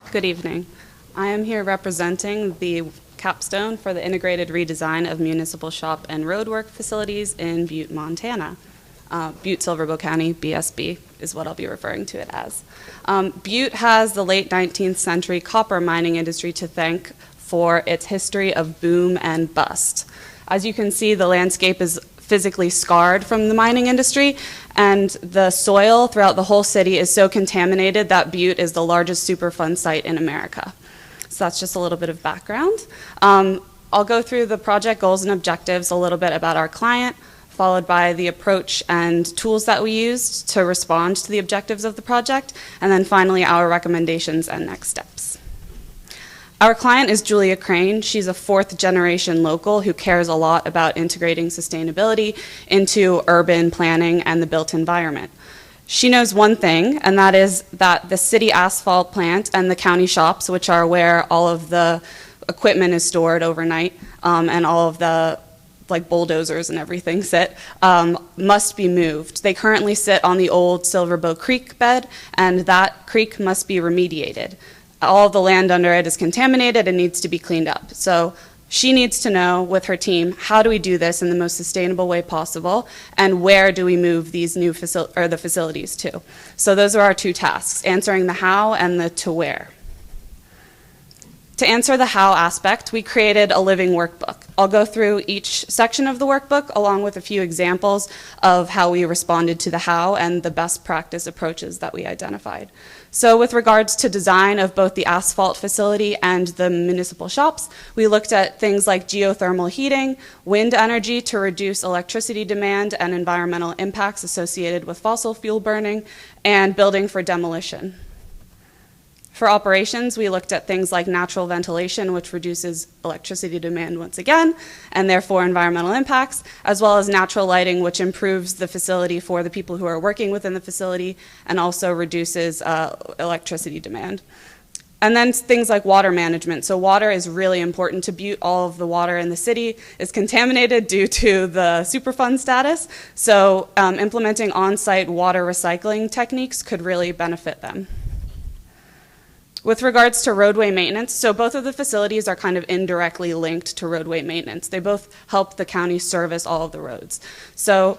Good evening. I am here representing the capstone for the integrated redesign of municipal shop and roadwork facilities in Butte, Montana. Butte, Silver Bow County, BSB is what I'll be referring to it as. Butte has the late 19th century copper mining industry to thank for its history of boom and bust. As you can see, the landscape is physically scarred from the mining industry, and the soil throughout the whole city is so contaminated that Butte is the largest Superfund site in America. So that's just a little bit of background. I'll go through the project goals and objectives, a little bit about our client, followed by the approach and tools that we used to respond to the objectives of the project, and then finally our recommendations and next steps. Our client is Julia Crane. She's a fourth-generation local who cares a lot about integrating sustainability into urban planning and the built environment. She knows one thing, and that is that the city asphalt plant and the county shops, which are where all of the equipment is stored overnight, and all of the bulldozers and everything sit, must be moved. They currently sit on the old Silver Bow Creek bed, and that creek must be remediated. All the land under it is contaminated and needs to be cleaned up. So she needs to know with her team, how do we do this in the most sustainable way possible, and where do we move these new the facilities to? So those are our two tasks, answering the how and the to where. To answer the how aspect, we created a living workbook. I'll go through each section of the workbook along with a few examples of how we responded to the how and the best practice approaches that we identified. So with regards to design of both the asphalt facility and the municipal shops, we looked at things like geothermal heating, wind energy to reduce electricity demand and environmental impacts associated with fossil fuel burning, and building for demolition. For operations, we looked at things like natural ventilation, which reduces electricity demand once again, and therefore environmental impacts, as well as natural lighting, which improves the facility for the people who are working within the facility and also reduces electricity demand. And then things like water management. So water is really important to Butte. All of the water in the city is contaminated due to the Superfund status. So implementing on-site water recycling techniques could really benefit them. With regards to roadway maintenance, so both of the facilities are kind of indirectly linked to roadway maintenance. They both help the county service all of the roads. So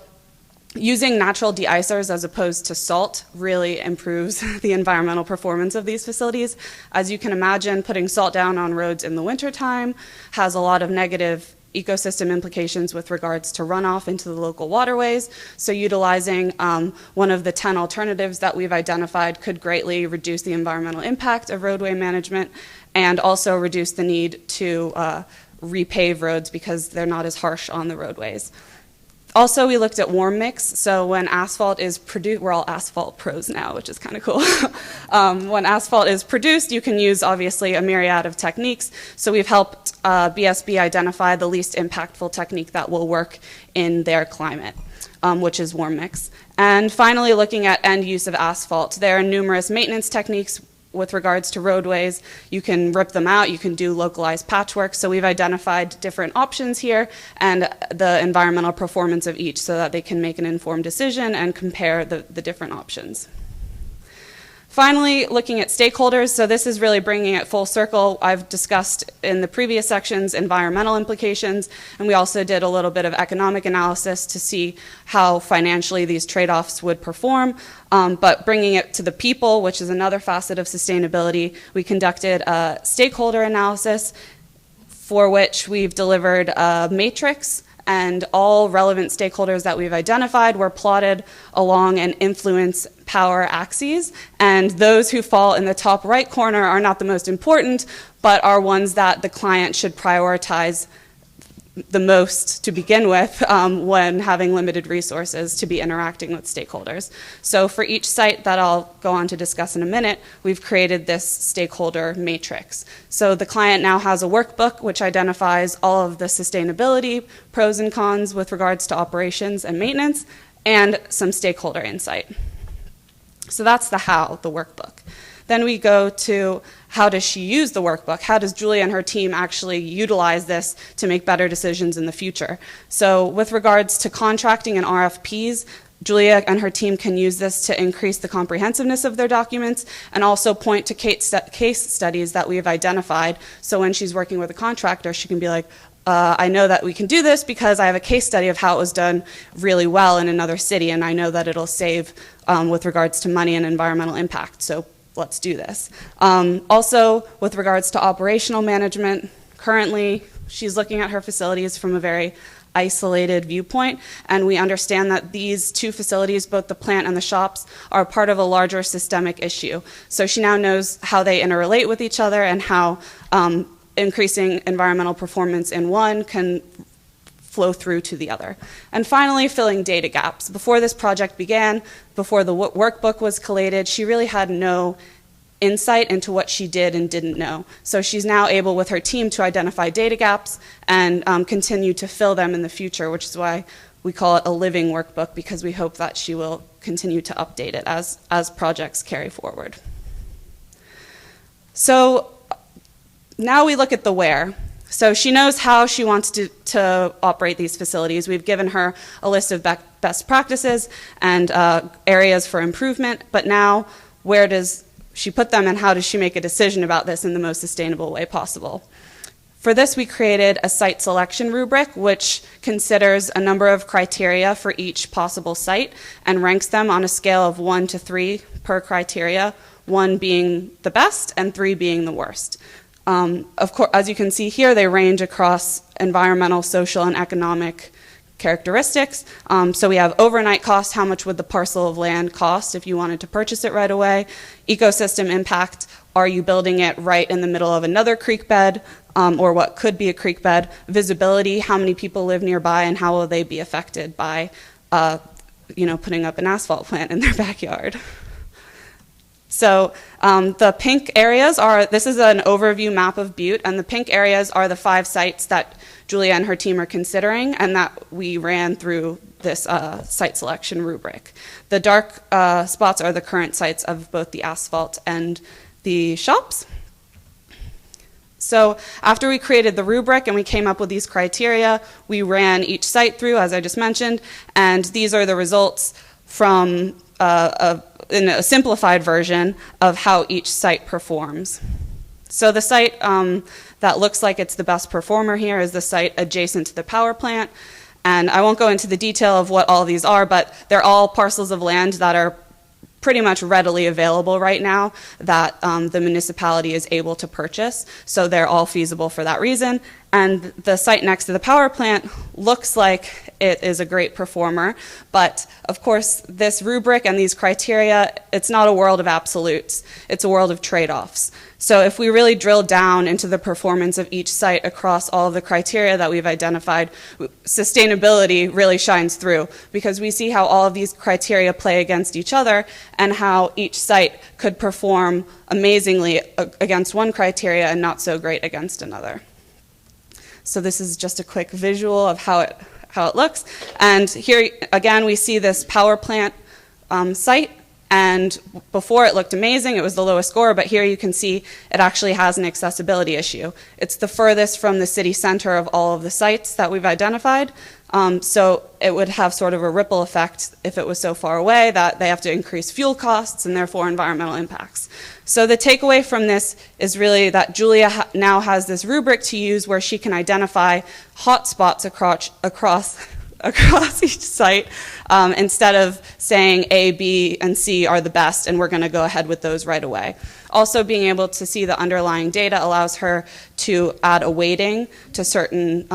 using natural de-icers as opposed to salt really improves the environmental performance of these facilities. As you can imagine, putting salt down on roads in the wintertime has a lot of negative ecosystem implications with regards to runoff into the local waterways. So utilizing one of the 10 alternatives that we've identified could greatly reduce the environmental impact of roadway management and also reduce the need to repave roads because they're not as harsh on the roadways. Also, we looked at warm mix. So when asphalt is produced, we're all asphalt pros now, which is kind of cool. When asphalt is produced, you can use obviously a myriad of techniques. So we've helped BSB identify the least impactful technique that will work in their climate, which is warm mix. And finally, looking at end use of asphalt. There are numerous maintenance techniques with regards to roadways. You can rip them out, you can do localized patchwork. So we've identified different options here and the environmental performance of each so that they can make an informed decision and compare the different options. Finally, looking at stakeholders, so this is really bringing it full circle. I've discussed in the previous sections environmental implications, and we also did a little bit of economic analysis to see how financially these trade-offs would perform. But bringing it to the people, which is another facet of sustainability, we conducted a stakeholder analysis for which we've delivered a matrix, and all relevant stakeholders that we've identified were plotted along an influence power axes, and those who fall in the top right corner are not the most important, but are ones that the client should prioritize the most to begin with when having limited resources to be interacting with stakeholders. So for each site that I'll go on to discuss in a minute, we've created this stakeholder matrix. So the client now has a workbook which identifies all of the sustainability pros and cons with regards to operations and maintenance, and some stakeholder insight. So that's the how, the workbook. Then we go to how does she use the workbook? How does Julia and her team actually utilize this to make better decisions in the future? So with regards to contracting and RFPs, Julia and her team can use this to increase the comprehensiveness of their documents and also point to case studies that we have identified. So when she's working with a contractor, she can be like, I know that we can do this because I have a case study of how it was done really well in another city, and I know that it'll save with regards to money and environmental impact, so let's do this. Also, with regards to operational management, currently she's looking at her facilities from a very isolated viewpoint, and we understand that these two facilities, both the plant and the shops, are part of a larger systemic issue. So she now knows how they interrelate with each other and how increasing environmental performance in one can flow through to the other. And finally, filling data gaps. Before this project began, before the workbook was collated, she really had no insight into what she did and didn't know. So she's now able with her team to identify data gaps and continue to fill them in the future, which is why we call it a living workbook, because we hope that she will continue to update it as projects carry forward. So now we look at the where. So she knows how she wants to operate these facilities. We've given her a list of best practices and areas for improvement, but now where does she put them and how does she make a decision about this in the most sustainable way possible? For this, we created a site selection rubric, which considers a number of criteria for each possible site and ranks them on a scale of 1 to 3 per criteria, 1 being the best and 3 being the worst. Of course, as you can see here, they range across environmental, social, and economic characteristics. So we have overnight cost, how much would the parcel of land cost if you wanted to purchase it right away? Ecosystem impact, are you building it right in the middle of another creek bed or what could be a creek bed? Visibility, how many people live nearby and how will they be affected by putting up an asphalt plant in their backyard? So the pink areas this is an overview map of Butte, and the pink areas are the 5 sites that Julia and her team are considering and that we ran through this site selection rubric. The dark spots are the current sites of both the asphalt and the shops. So after we created the rubric and we came up with these criteria, we ran each site through, as I just mentioned, and these are the results from in a simplified version of how each site performs. So the site that looks like it's the best performer here is the site adjacent to the power plant. And I won't go into the detail of what all these are, but they're all parcels of land that are pretty much readily available right now that the municipality is able to purchase. So they're all feasible for that reason. And the site next to the power plant looks like it is a great performer. But of course, this rubric and these criteria, it's not a world of absolutes. It's a world of trade-offs. So if we really drill down into the performance of each site across all of the criteria that we've identified, sustainability really shines through because we see how all of these criteria play against each other and how each site could perform amazingly against one criteria and not so great against another. So this is just a quick visual of how it looks. And here again we see this power plant site. And before it looked amazing, it was the lowest score, but here you can see it actually has an accessibility issue. It's the furthest from the city center of all of the sites that we've identified, so it would have sort of a ripple effect if it was so far away that they have to increase fuel costs and therefore environmental impacts. So the takeaway from this is really that Julia now has this rubric to use where she can identify hot spots across each site instead of saying A, B, and C are the best and we're going to go ahead with those right away. Also being able to see the underlying data allows her to add a weighting to certain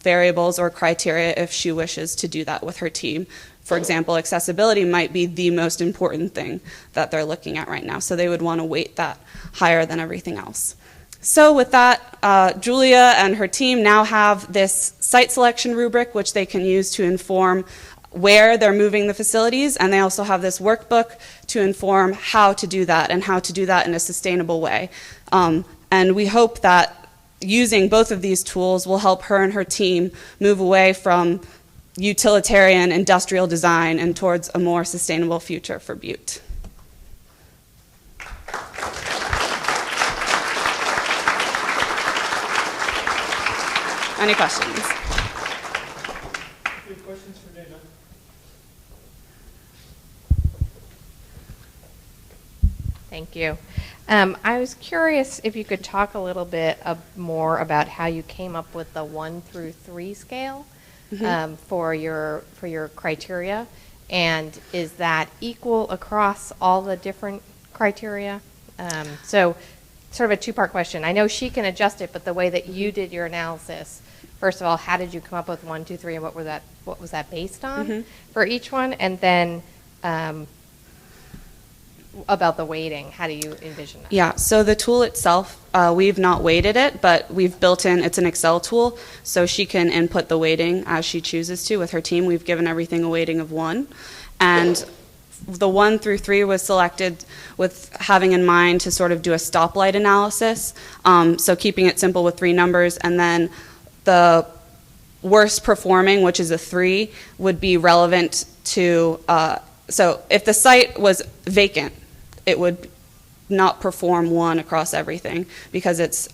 variables or criteria if she wishes to do that with her team. For example, accessibility might be the most important thing that they're looking at right now, so they would want to weight that higher than everything else. So with that, Julia and her team now have this site selection rubric, which they can use to inform where they're moving the facilities, and they also have this workbook to inform how to do that and how to do that in a sustainable way. And we hope that using both of these tools will help her and her team move away from utilitarian industrial design and towards a more sustainable future for Butte. Any questions? Any questions for Dana? Thank you. I was curious if you could talk a little bit more about how you came up with the 1 through 3 scale for your criteria, and is that equal across all the different criteria? So, sort of a two-part question. I know she can adjust it, but the way that you did your analysis, first of all, how did you come up with 1, 2, 3, and what was that based on for each one? And then about the weighting, how do you envision that? Yeah, so the tool itself, we've not weighted it, but we've built in, it's an Excel tool, so she can input the weighting as she chooses to with her team. We've given everything a weighting of 1. And the 1 through 3 was selected with having in mind to sort of do a stoplight analysis, so keeping it simple with 3 numbers, and then the worst performing, which is a 3, would be relevant to, so if the site was vacant, it would not perform 1 across everything because it's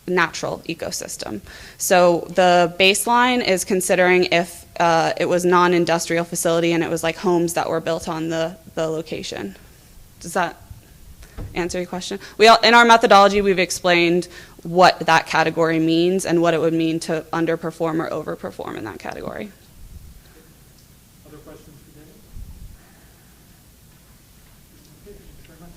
natural ecosystem. So the baseline is considering if it was non-industrial facility and it was like homes that were built on the location. Does that answer your question? In our methodology, we've explained what that category means and what it would mean to underperform or overperform in that category. Other questions for Dave? Okay, thank you very much.